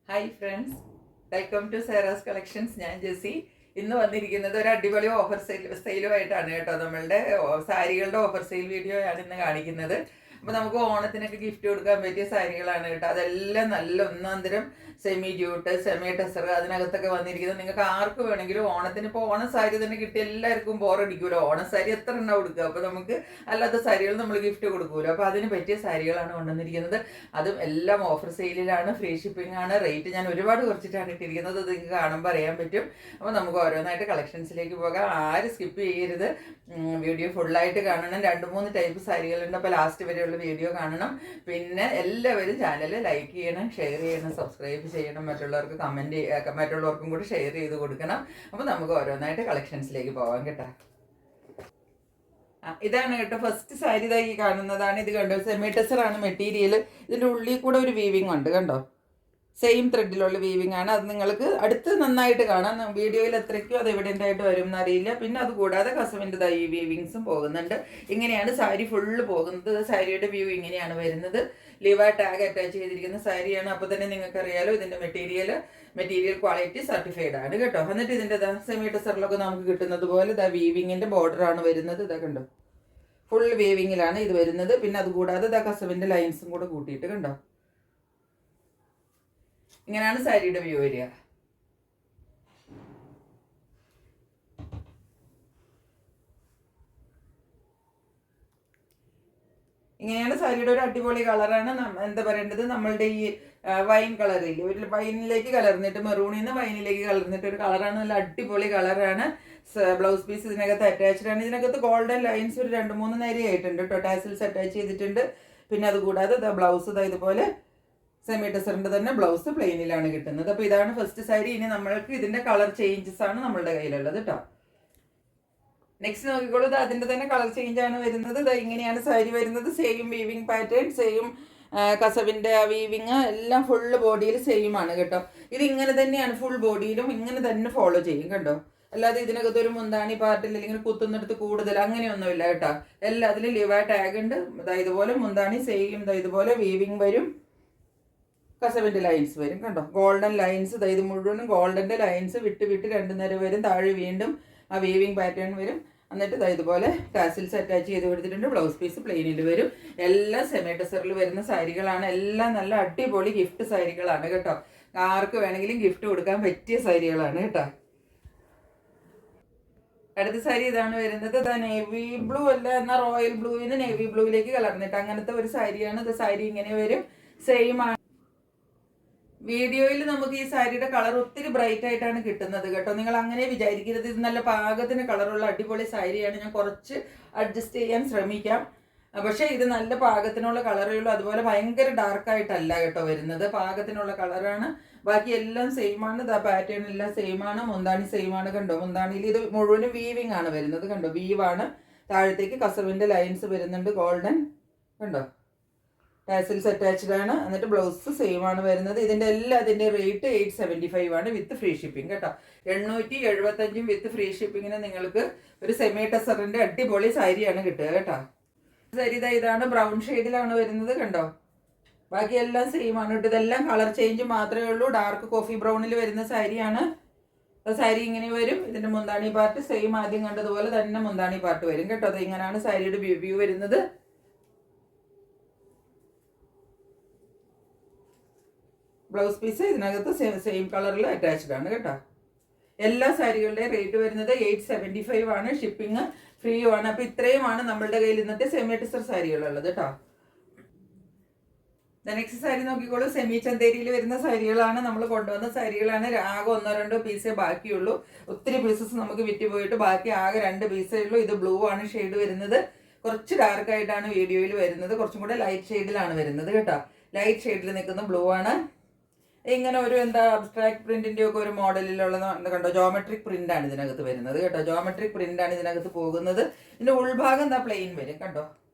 Hi friends, welcome to Sera's collections. ഞാൻ ജെസി. ഇന്ന് വന്നിരിക്കുന്നത് ഒരു അടിപൊളി ഓഫർ സെയിലുമായിട്ടാണ് കേട്ടോ. നമ്മളുടെ സാരികളുടെ ഓഫർ സെയിൽ വീഡിയോ ആണ് ഇന്ന് കാണിക്കുന്നത്. അപ്പോൾ നമുക്ക് ഓണത്തിനൊക്കെ ഗിഫ്റ്റ് കൊടുക്കാൻ പറ്റിയ സാരികളാണ് കേട്ടോ. അതെല്ലാം നല്ല ഒന്നാന്തരം സെമി ഡ്യൂട്ട്, സെമി ടെസർ അതിനകത്തൊക്കെ വന്നിരിക്കുന്നത്. നിങ്ങൾക്ക് ആർക്ക് വേണമെങ്കിലും ഓണത്തിന് ഇപ്പോൾ ഓണ സാരി തന്നെ കിട്ടി എല്ലാവർക്കും ബോറടിക്കുമല്ലോ. ഓണ സാരി എത്ര എണ്ണം കൊടുക്കുക, അപ്പോൾ നമുക്ക് അല്ലാത്ത സാരികൾ നമ്മൾ ഗിഫ്റ്റ് കൊടുക്കുമല്ലോ. അപ്പോൾ അതിന് പറ്റിയ സാരികളാണ് കൊണ്ടുവന്നിരിക്കുന്നത്. അതും എല്ലാം ഓഫർ സെയിലിലാണ്, ഫ്രീ ഷിപ്പിംഗ് ആണ്. റേറ്റ് ഞാൻ ഒരുപാട് കുറച്ചിട്ടാണ് ഇട്ടിരിക്കുന്നത്, അത് നിങ്ങൾക്ക് കാണുമ്പോൾ അറിയാൻ പറ്റും. അപ്പോൾ നമുക്ക് ഓരോന്നായിട്ട് കളക്ഷൻസിലേക്ക് പോകാം. ആരും സ്കിപ്പ് ചെയ്യരുത്, വീഡിയോ ഫുള്ളായിട്ട് കാണണം. 2-3 ടൈപ്പ് സാരികളുണ്ട്, അപ്പോൾ ലാസ്റ്റ് വരെയുള്ള വീഡിയോ കാണണം. പിന്നെ എല്ലാവരും ചാനൽ ലൈക്ക് ചെയ്യണം, ഷെയർ ചെയ്യണം, സബ്സ്ക്രൈബ് ചെയ്യണം, മറ്റുള്ളവർക്ക് മറ്റുള്ളവർക്കും കൂടി ഷെയർ ചെയ്ത് കൊടുക്കണം. അപ്പോൾ നമുക്ക് ഓരോന്നായിട്ട് കളക്ഷൻസിലേക്ക് പോകാം കേട്ടോ. ഇതാണ് കേട്ടോ ഫസ്റ്റ് സാരി. ഇതായി കാണുന്നതാണ്. ഇത് കണ്ടോ, സെമി ടെസർ ആണ് മെറ്റീരിയൽ. ഇതിൻ്റെ ഉള്ളിൽ കൂടെ ഒരു വീവിങ് ഉണ്ട് കണ്ടോ. സെയിം ത്രെഡിലുള്ള വീവിങ് ആണ്. അത് നിങ്ങൾക്ക് അടുത്ത് നന്നായിട്ട് കാണാം. വീഡിയോയിൽ എത്രയ്ക്കും അത് എവിഡൻ്റ് ആയിട്ട് വരും എന്നറിയില്ല. പിന്നെ അതുകൂടാതെ കസവിൻ്റെ ഈ വീവിങ്സും പോകുന്നുണ്ട്. ഇങ്ങനെയാണ് സാരി ഫുള്ള് പോകുന്നത്. സാരിയുടെ വ്യൂ ഇങ്ങനെയാണ് വരുന്നത്. ലിവ ടാഗ് അറ്റാച്ച് ചെയ്തിരിക്കുന്ന സാരിയാണ്. അപ്പോൾ തന്നെ നിങ്ങൾക്കറിയാലോ ഇതിൻ്റെ മെറ്റീരിയൽ ക്വാളിറ്റി സർട്ടിഫൈഡ് ആണ് കേട്ടോ. എന്നിട്ട് ഇതിൻ്റെ സെമി ടെസറിലൊക്കെ നമുക്ക് കിട്ടുന്നത് പോലെ വീവിങ്ങിൻ്റെ ബോർഡറാണ് വരുന്നത്. ഇതാ കണ്ടോ, ഫുൾ വീവിങ്ങിലാണ് ഇത് വരുന്നത്. പിന്നെ അതുകൂടാതെ കസവിൻ്റെ ലൈൻസും കൂടെ കൂട്ടിയിട്ട് കണ്ടോ. ഇങ്ങനെയാണ് സാരിയുടെ വ്യൂ വരിക. ഇങ്ങനെയാണ് സാരിയുടെ ഒരു അടിപൊളി കളറാണ്. എന്താ പറയേണ്ടത്, നമ്മളുടെ ഈ വൈൻ കളറില്ലേ, ഒരു വൈനിലേക്ക് കലർന്നിട്ട്, മെറൂണിൽ നിന്ന് വൈനിലേക്ക് കലർന്നിട്ട് ഒരു കളറാണ്. നല്ല അടിപൊളി കളറാണ്. ബ്ലൗസ് പീസ് ഇതിനകത്ത് അറ്റാച്ച്ഡ് ആണ്. ഇതിനകത്ത് ഗോൾഡൻ ലൈൻസ് ഒരു 2-3 നേരെയായിട്ടുണ്ട് കേട്ടോ. ടാസിൽസ് അറ്റാച്ച് ചെയ്തിട്ടുണ്ട്. പിന്നെ അതുകൂടാതെ ബ്ലൗസ് ഇതുപോലെ സെമി ടെസറിൻ്റെ തന്നെ ബ്ലൗസ് പ്ലെയിനിലാണ് കിട്ടുന്നത്. അപ്പോൾ ഇതാണ് ഫസ്റ്റ് സാരി. ഇനി നമ്മൾക്ക് ഇതിൻ്റെ കളർ ചേഞ്ചസ് ആണ് നമ്മളുടെ കയ്യിലുള്ളത് കേട്ടോ. നെക്സ്റ്റ് നോക്കിക്കോളൂ, ഇത് അതിൻ്റെ തന്നെ കളർ ചേഞ്ച് ആണ് വരുന്നത്. ഇത് ഇങ്ങനെയാണ് സാരി വരുന്നത്. സെയിം വീവിങ് പാറ്റേൺ, സെയിം കസവിൻ്റെ വീവിങ് എല്ലാം ഫുള്ള് ബോഡിയിൽ സെയിം ആണ് കേട്ടോ. ഇത് ഇങ്ങനെ തന്നെയാണ് ഫുൾ ബോഡിയിലും ഇങ്ങനെ തന്നെ ഫോളോ ചെയ്യും കേട്ടോ. അല്ലാതെ ഇതിനകത്ത് ഒരു മുന്താണി പാർട്ടിൽ അല്ലെങ്കിൽ കുത്തുന്നിടത്ത് കൂടുതൽ അങ്ങനെയൊന്നുമില്ല കേട്ടോ. എല്ലാത്തിലും ലിവ ടാഗ് ഉണ്ട്. ഇതുപോലെ മുന്താണി സെയിം, ഇതുപോലെ വീവിങ് വരും, കസവിൻ്റെ ലൈൻസ് വരും കണ്ടോ. ഗോൾഡൻ ലൈൻസ്, ഇത് മുഴുവനും ഗോൾഡൻ്റെ ലൈൻസ് വിട്ട് വിട്ട് 2 നിര വരും. താഴെ വീണ്ടും ആ വീവിങ് പാറ്റേൺ വരും. എന്നിട്ട് ഇതുപോലെ ടാസിൽസ് അറ്റാച്ച് ചെയ്ത് കൊടുത്തിട്ടുണ്ട്. ബ്ലൗസ് പീസ് പ്ലെയിനിൽ വരും. എല്ലാം സെമി ടെസറിൽ വരുന്ന സാരികളാണ്. എല്ലാം നല്ല അടിപൊളി ഗിഫ്റ്റ് സാരികളാണ് കേട്ടോ. ആർക്ക് വേണമെങ്കിലും ഗിഫ്റ്റ് കൊടുക്കാൻ പറ്റിയ സാരികളാണ് കേട്ടോ. അടുത്ത സാരി ഇതാണ് വരുന്നത്. നേവി ബ്ലൂ അല്ല, എന്നാൽ റോയൽ ബ്ലൂവിൽ നിന്ന് നേവി ബ്ലൂവിലേക്ക് കലർന്നിട്ട് അങ്ങനത്തെ ഒരു സാരിയാണ്. ഇത് സാരി ഇങ്ങനെ വരും, സെയിം ആണ്. വീഡിയോയിൽ നമുക്ക് ഈ സാരിയുടെ കളർ ഒത്തിരി ബ്രൈറ്റ് ആയിട്ടാണ് കിട്ടുന്നത് കേട്ടോ. നിങ്ങൾ അങ്ങനെ വിചാരിക്കരുത്. ഇത് നല്ല പാകത്തിന് കളറുള്ള അടിപൊളി സാരിയാണ്. ഞാൻ കുറച്ച് അഡ്ജസ്റ്റ് ചെയ്യാൻ ശ്രമിക്കാം. പക്ഷേ ഇത് നല്ല പാകത്തിനുള്ള കളറേ ഉള്ളൂ. അതുപോലെ ഭയങ്കര ഡാർക്കായിട്ടല്ല കേട്ടോ വരുന്നത്. പാകത്തിനുള്ള കളറാണ്. ബാക്കി എല്ലാം സെയിം ആണ്. പാറ്റേൺ എല്ലാം സെയിം ആണ്. മുന്താണി സെയിം ആണ് കണ്ടോ. മുന്താണിയിൽ ഇത് മുഴുവനും വീവിങ് ആണ് വരുന്നത് കണ്ടോ. വീവാണ്. താഴത്തേക്ക് കസവിൻ്റെ ലൈൻസ് വരുന്നുണ്ട് ഗോൾഡൻ കണ്ടോ. ടാസിൽസ് അറ്റാച്ച്ഡ് ആണ്. എന്നിട്ട് ബ്ലൗസ് സെയിം ആണ് വരുന്നത്. ഇതിൻ്റെ റേറ്റ് 875 ആണ് വിത്ത് ഫ്രീ ഷിപ്പിംഗ് കേട്ടോ. 875 വിത്ത് ഫ്രീ ഷിപ്പിങ്ങിന് നിങ്ങൾക്ക് ഒരു സെമി ടെസറിൻ്റെ അടിപൊളി സാരിയാണ് കിട്ടുക കേട്ടോ. സാരി ഇതാണ് ബ്രൗൺ ഷെയ്ഡിലാണ് വരുന്നത് കണ്ടോ. ബാക്കിയെല്ലാം സെയിം ആണ് കേട്ടോ. ഇതെല്ലാം കളർ ചേഞ്ച് മാത്രമേ ഉള്ളൂ. ഡാർക്ക് കോഫി ബ്രൗണിൽ വരുന്ന സാരിയാണ്. സാരി ഇങ്ങനെ വരും. ഇതിൻ്റെ മുന്താണി പാർട്ട് സെയിം ആദ്യം കണ്ടതുപോലെ തന്നെ മുന്താണി പാർട്ട് വരും കേട്ടോ. അത് ഇങ്ങനെയാണ് സാരിയുടെ വ്യൂ വരുന്നത്. ബ്ലൗസ് പീസ് ഇതിനകത്ത് സെയിം കളറിൽ അറ്റാച്ച്ഡ് ആണ് കേട്ടോ. എല്ലാ സാരികളുടെയും റേറ്റ് വരുന്നത് 875 ആണ്. ഷിപ്പിംഗ് ഫ്രീ ആണ്. അപ്പോൾ ഇത്രയുമാണ് നമ്മളുടെ കയ്യിൽ ഇന്നത്തെ സെമി ടെസർ സാരികളുള്ളത് കേട്ടോ. നെക്സ്റ്റ് സാരി നോക്കിക്കോളൂ. സെമി ചന്തേരിയിൽ വരുന്ന സാരികളാണ്. നമ്മൾ കൊണ്ടുവന്ന സാരികളാണ്. ആകെ 1-2 പീസേ ബാക്കിയുള്ളൂ. ഒത്തിരി പീസസ് നമുക്ക് വിറ്റ് പോയിട്ട് ബാക്കി ആകെ 2 പീസേ ഉള്ളൂ. ഇത് ബ്ലൂ ആണ് ഷെയ്ഡ് വരുന്നത്. കുറച്ച് ഡാർക്കായിട്ടാണ് വീഡിയോയിൽ വരുന്നത്. കുറച്ചും കൂടെ ലൈറ്റ് ഷെയ്ഡിലാണ് വരുന്നത് കേട്ടോ. ലൈറ്റ് ഷെയ്ഡിൽ നിൽക്കുന്ന ബ്ലൂ ആണ്. ഇങ്ങനെ ഒരു അബ്സ്ട്രാക്ട് പ്രിന്റിൻ്റെ ഒക്കെ ഒരു മോഡലിലുള്ള കണ്ടോ. ജോമെട്രിക് പ്രിന്റ് ആണ് ഇതിനകത്ത് വരുന്നത് കേട്ടോ. ജോമെട്രിക് പ്രിന്റ് ആണ് ഇതിനകത്ത് പോകുന്നത്. ഇതിന്റെ ഉൾഭാഗം പ്ലെയിൻ വരും കണ്ടോ.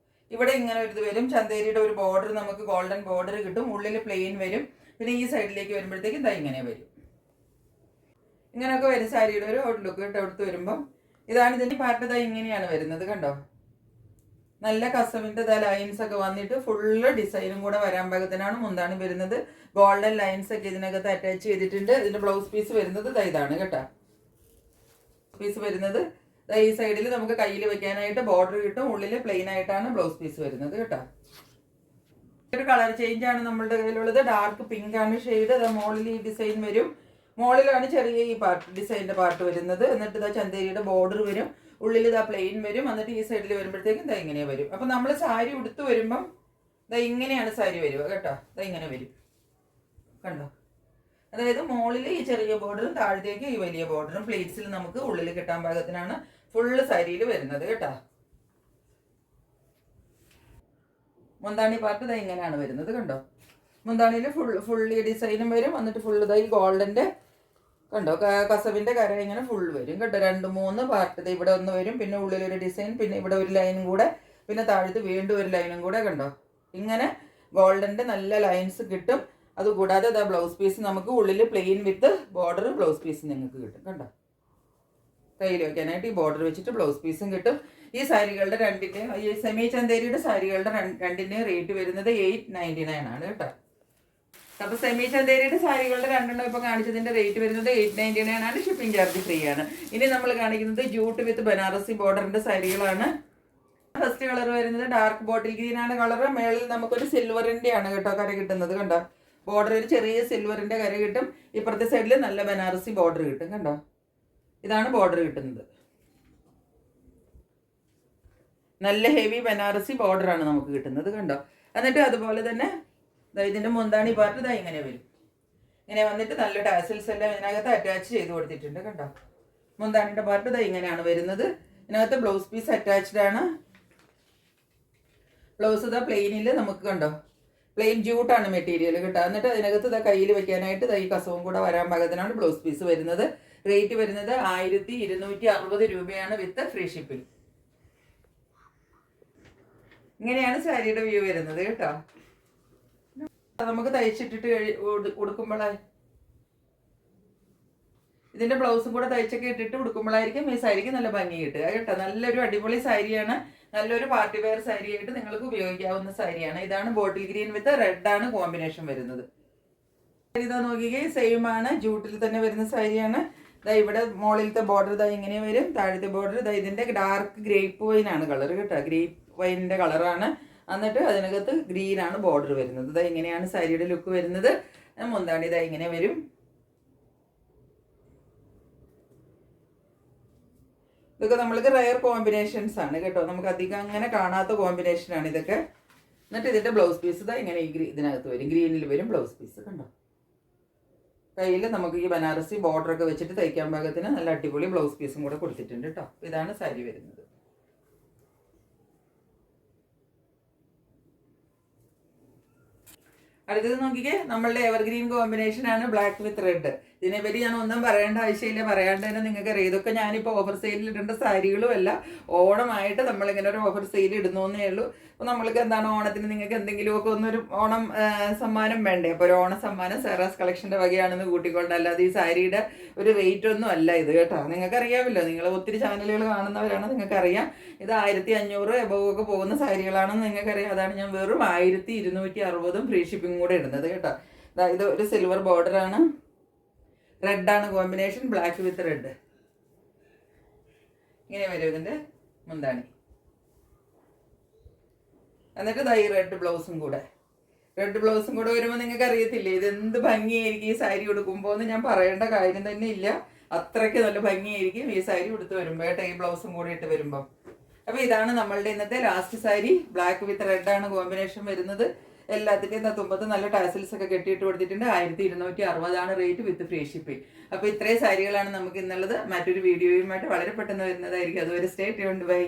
ഇവിടെ ഇങ്ങനെ ഒരു ഇത് വരും. ചന്തേരിയുടെ ഒരു ബോർഡർ, നമുക്ക് ഗോൾഡൻ ബോർഡർ കിട്ടും. ഉള്ളിൽ പ്ലെയിൻ വരും. പിന്നെ ഈ സൈഡിലേക്ക് വരുമ്പോഴത്തേക്കും ഇങ്ങനെ വരും. ഇങ്ങനെയൊക്കെ വരും സാരിയുടെ ഒരു ഔട്ട്ലുക്ക് കേട്ടോ. എടുത്ത് വരുമ്പം ഇതാണ് ഇതിന്റെ പാർട്ട്. ഇങ്ങനെയാണ് വരുന്നത് കണ്ടോ. നല്ല കസവിൻ്റെ ലൈൻസ് ഒക്കെ വന്നിട്ട് ഫുള്ള് ഡിസൈനും കൂടെ വരാൻ പാകത്തിനാണ് മുന്താണി വരുന്നത്. ഗോൾഡൻ ലൈൻസ് ഒക്കെ ഇതിനകത്ത് അറ്റാച്ച് ചെയ്തിട്ടുണ്ട്. ഇതിന്റെ ബ്ലൗസ് പീസ് വരുന്നത് ഇതാണ് കേട്ടോ. പീസ് വരുന്നത് ഈ സൈഡിൽ നമുക്ക് കയ്യിൽ വെക്കാനായിട്ട് ബോർഡർ കിട്ടും. ഉള്ളിൽ പ്ലെയിൻ ആയിട്ടാണ് ബ്ലൗസ് പീസ് വരുന്നത് കേട്ടോ. ഒരു കളർ ചേഞ്ച് ആണ് നമ്മളുടെ കയ്യിലുള്ളത്. ഡാർക്ക് പിങ്ക് ആണ് ഷെയ്ഡ്. മുകളിൽ ഈ ഡിസൈൻ വരും. മുകളിലാണ് ചെറിയ ഈ പാർട്ട് ഡിസൈനിന്റെ പാർട്ട് വരുന്നത്. എന്നിട്ട് ഇതാ ചന്തേരിയുടെ ബോർഡർ വരും. ഉള്ളിൽ ഇതാ പ്ലെയിൻ വരും. എന്നിട്ട് ഈ സൈഡിൽ വരുമ്പോഴത്തേക്കും ഇതാ ഇങ്ങനെ വരും. അപ്പൊ നമ്മൾ സാരി ഉടുത്ത് വരുമ്പം ഇതാ ഇങ്ങനെയാണ് സാരി വരിക കേട്ടോ. ഇതാ ഇങ്ങനെ വരും കണ്ടോ. അതായത് മുകളിൽ ഈ ചെറിയ ബോർഡറും താഴത്തേക്ക് ഈ വലിയ ബോർഡറും പ്ലേറ്റ്സിൽ നമുക്ക് ഉള്ളിൽ കിട്ടാൻ പാകത്തിനാണ് ഫുള്ള് സാരിയിൽ വരുന്നത് കേട്ടോ. മുന്താണി പാർട്ട് ഇതാ ഇങ്ങനെയാണ് വരുന്നത് കണ്ടോ. മുന്താണിയിൽ ഫുള്ളി ഡിസൈനും വരും. എന്നിട്ട് ഫുള്ള് ഇതായി ഗോൾഡന്റെ കണ്ടോ കസവിന്റെ കര ഇങ്ങനെ ഫുൾ വരും കേട്ടോ. 2-3 പാർട്ട് ഇവിടെ ഒന്ന് വരും. പിന്നെ ഉള്ളിലൊരു ഡിസൈൻ, പിന്നെ ഇവിടെ ഒരു ലൈനും കൂടെ, പിന്നെ താഴത്ത് വീണ്ടും ഒരു ലൈനും കൂടെ കണ്ടോ. ഇങ്ങനെ ഗോൾഡന്റെ നല്ല ലൈൻസ് കിട്ടും. അതുകൂടാതെ ഇതാ ബ്ലൗസ് പീസ് നമുക്ക് ഉള്ളിൽ plain with border blouse piece നിങ്ങൾക്ക് കിട്ടും കണ്ടോ. കയ്യിൽ വെക്കാനായിട്ട് ഈ ബോർഡർ വെച്ചിട്ട് ബ്ലൗസ് പീസും കിട്ടും. ഈ സാരികളുടെ രണ്ടിൻ്റെയും ഈ സെമി ചന്തേരിയുടെ സാരികളുടെ രണ്ടിൻ്റെയും റേറ്റ് വരുന്നത് 899 ആണ് കേട്ടോ. അപ്പോൾ സെമി ചന്തേരിയുടെ സാരികളുടെ രണ്ടെണ്ണം ഇപ്പോൾ കാണിച്ചതിൻ്റെ റേറ്റ് വരുന്നത് 899 ആണ്. ഷിപ്പിംഗ് ചാർജ് ഫ്രീ ആണ്. ഇനി നമ്മൾ കാണിക്കുന്നത് ജൂട്ട് വിത്ത് ബനാറസി ബോർഡറിന്റെ സാരികളാണ്. ഫസ്റ്റ് കളർ വരുന്നത് ഡാർക്ക് ബോട്ടിൽ ഗ്രീൻ ആണ് കളർ. മേളിൽ നമുക്കൊരു സിൽവറിന്റെ ആണ് കേട്ടോ കര കിട്ടുന്നത് കണ്ടോ. ബോർഡർ ഒരു ചെറിയ സിൽവറിന്റെ കര കിട്ടും. ഇപ്പുറത്തെ സൈഡിൽ നല്ല ബനാറസി ബോർഡർ കിട്ടും കണ്ടോ. ഇതാണ് ബോർഡർ കിട്ടുന്നത്. നല്ല ഹെവി ബനാറസി ബോർഡർ ആണ് നമുക്ക് കിട്ടുന്നത് കണ്ടോ. എന്നിട്ട് അതുപോലെ തന്നെ ഇതിന്റെ മുന്താണി പാർട്ട് ഇതാ ഇങ്ങനെ വരും. ഇങ്ങനെ വന്നിട്ട് നല്ല ടാസിൽസ് എല്ലാം ഇതിനകത്ത് അറ്റാച്ച് ചെയ്ത് കൊടുത്തിട്ടുണ്ട് കണ്ടോ. മുന്താണിയുടെ പാർട്ട് ഇതാ ഇങ്ങനെയാണ് വരുന്നത്. ഇതിനകത്ത് ബ്ലൗസ് പീസ് അറ്റാച്ച്ഡ് ആണ്. ബ്ലൗസ് ഇതാ പ്ലെയിനിൽ നമുക്ക് കണ്ടോ പ്ലെയിൻ ജൂട്ടാണ് മെറ്റീരിയൽ കേട്ടോ. എന്നിട്ട് അതിനകത്ത് ഇതാ കയ്യിൽ വെക്കാനായിട്ട് ഈ കസവും കൂടെ വരാൻ പാകത്തിനാണ് ബ്ലൗസ് പീസ് വരുന്നത്. റേറ്റ് വരുന്നത് 1260 രൂപയാണ് വിത്ത് ഫ്രീ ഷിപ്പിംഗ്. ഇങ്ങനെയാണ് സാരിയുടെ വ്യൂ വരുന്നത് കേട്ടോ. നമുക്ക് തയ്ച്ചിട്ടിട്ട് ഉടുക്കുമ്പോഴേ ഇതിന്റെ ബ്ലൗസും കൂടെ തയ്ച്ചൊക്കെ ഇട്ടിട്ട് ഉടുക്കുമ്പോഴായിരിക്കും ഈ സാരിക്ക് നല്ല ഭംഗി കിട്ടുക കേട്ടോ. നല്ലൊരു അടിപൊളി സാരിയാണ്. നല്ലൊരു പാർട്ടി വെയർ സാരി ആയിട്ട് നിങ്ങൾക്ക് ഉപയോഗിക്കാവുന്ന സാരിയാണ്. ഇതാണ് ബോട്ടിൽ ഗ്രീൻ വിത്ത് റെഡ് ആണ് കോമ്പിനേഷൻ വരുന്നത്. ഇതാ നോക്കിക്കേ സെയിം ആണ്. ജൂട്ടിൽ തന്നെ വരുന്ന സാരിയാണ്. ഇതാ ഇവിടെ മുകളിലത്തെ ബോർഡർ ഇതാ ഇങ്ങനെ വരും. താഴത്തെ ബോർഡർ ഇതാ ഇതിന്റെ ഡാർക്ക് ഗ്രേപ്പ് വൈൻ ആണ് കളർ കേട്ടോ. ഗ്രേപ്പ് വൈനിന്റെ കളറാണ്. എന്നിട്ട് അതിനകത്ത് ഗ്രീൻ ആണ് ബോർഡർ വരുന്നത്. ഇതാ ഇങ്ങനെയാണ് സാരിയുടെ ലുക്ക് വരുന്നത്. മുന്താണി ഇതാ ഇങ്ങനെ വരും. ഇതൊക്കെ നമ്മൾക്ക് റയർ കോമ്പിനേഷൻസ് ആണ് കേട്ടോ. നമുക്ക് അധികം അങ്ങനെ കാണാത്ത കോമ്പിനേഷനാണ് ഇതൊക്കെ. എന്നിട്ട് ഇതിന്റെ ബ്ലൗസ് പീസ് ഇതാ ഇങ്ങനെ ഇതിനകത്ത് വരും. ഗ്രീനിൽ വരും ബ്ലൗസ് പീസ് കണ്ടോ. കയ്യിൽ നമുക്ക് ഈ ബനാറസി ബോർഡറൊക്കെ വെച്ചിട്ട് തയ്ക്കാൻ പാകത്തിന് നല്ല അടിപൊളി ബ്ലൗസ് പീസും കൂടെ കൊടുത്തിട്ടുണ്ട് കേട്ടോ. ഇതാണ് സാരി വരുന്നത്. അടുത്തത് നോക്കിക്കേ നമ്മളുടെ എവർഗ്രീൻ കോമ്പിനേഷൻ ആണ് ബ്ലാക്ക് വിത്ത് റെഡ്. ഇതിനെപ്പറ്റി ഞാൻ ഒന്നും പറയേണ്ട ആവശ്യമില്ല. പറയാണ്ട് തന്നെ നിങ്ങൾക്ക് അറിയാം. ഇതൊക്കെ ഞാനിപ്പോൾ ഓഫർ സെയിലിൽ ഇടേണ്ട സാരികളും അല്ല. ഓണമായിട്ട് നമ്മളിങ്ങനെ ഒരു ഓഫർ സെയിൽ ഇടുന്നേ ഉള്ളൂ. അപ്പോൾ നമ്മൾക്ക് എന്താണ് ഓണത്തിന് നിങ്ങൾക്ക് എന്തെങ്കിലുമൊക്കെ ഒന്നൊരു ഓണം സമ്മാനം വേണ്ടേ. അപ്പോൾ ഒരു ഓണ സമ്മാനം സെറാസ് കളക്ഷൻ്റെ വകയാണെന്ന് കൂട്ടിക്കൊണ്ട്. അല്ലാതെ ഈ സാരിയുടെ ഒരു റേറ്റ് ഒന്നും അല്ല ഇത് കേട്ടോ. നിങ്ങൾക്കറിയാമല്ലോ, നിങ്ങൾ ഒത്തിരി ചാനലുകൾ കാണുന്നവരാണ്, നിങ്ങൾക്കറിയാം. ഇത് 1500 എബവ് ഒക്കെ പോകുന്ന സാരികളാണെന്ന് നിങ്ങൾക്കറിയാം. അതാണ് ഞാൻ വെറും 1260 ഫ്രീ ഷിപ്പിംഗ് കൂടെ ഇടുന്നത് കേട്ടോ. ഇത് ഒരു സിൽവർ ബോർഡറാണ്. റെഡാണ് കോമ്പിനേഷൻ. ബ്ലാക്ക് വിത്ത് റെഡ് ഇങ്ങനെ വരും ഇതിൻ്റെ മുന്താണി. എന്നിട്ട് ഈ റെഡ് ബ്ലൗസും കൂടെ വരുമ്പോൾ നിങ്ങൾക്ക് അറിയത്തില്ലേ ഇത് എന്ത് ഭംഗിയായിരിക്കും ഈ സാരി ഉടുക്കുമ്പോൾ എന്ന് ഞാൻ പറയേണ്ട കാര്യം തന്നെ ഇല്ല. അത്രയ്ക്ക് നല്ല ഭംഗിയായിരിക്കും ഈ സാരി ഉടുത്ത് വരുമ്പോൾ കേട്ടോ. ഈ ബ്ലൗസും കൂടെ ഇട്ട് വരുമ്പോൾ. അപ്പോൾ ഇതാണ് നമ്മളുടെ ഇന്നത്തെ ലാസ്റ്റ് സാരി. ബ്ലാക്ക് വിത്ത് റെഡാണ് കോമ്പിനേഷൻ വരുന്നത്. എല്ലാത്തിൻ്റെയും തുമ്പത്ത് നല്ല ടാസിൽസ് ഒക്കെ കെട്ടിയിട്ട് കൊടുത്തിട്ടുണ്ട്. 1260 റേറ്റ് വിത്ത് ഫ്രീ ഷിപ്പിംഗ്. അപ്പോൾ ഇത്രയും സാരികളാണ് നമുക്ക് ഇന്നുള്ളത്. മറ്റൊരു വീഡിയോയുമായിട്ട് വളരെ പെട്ടെന്ന് വരുന്നതായിരിക്കും. അതുവരെ സ്റ്റേ ട്യൂൺഡ് ബൈ.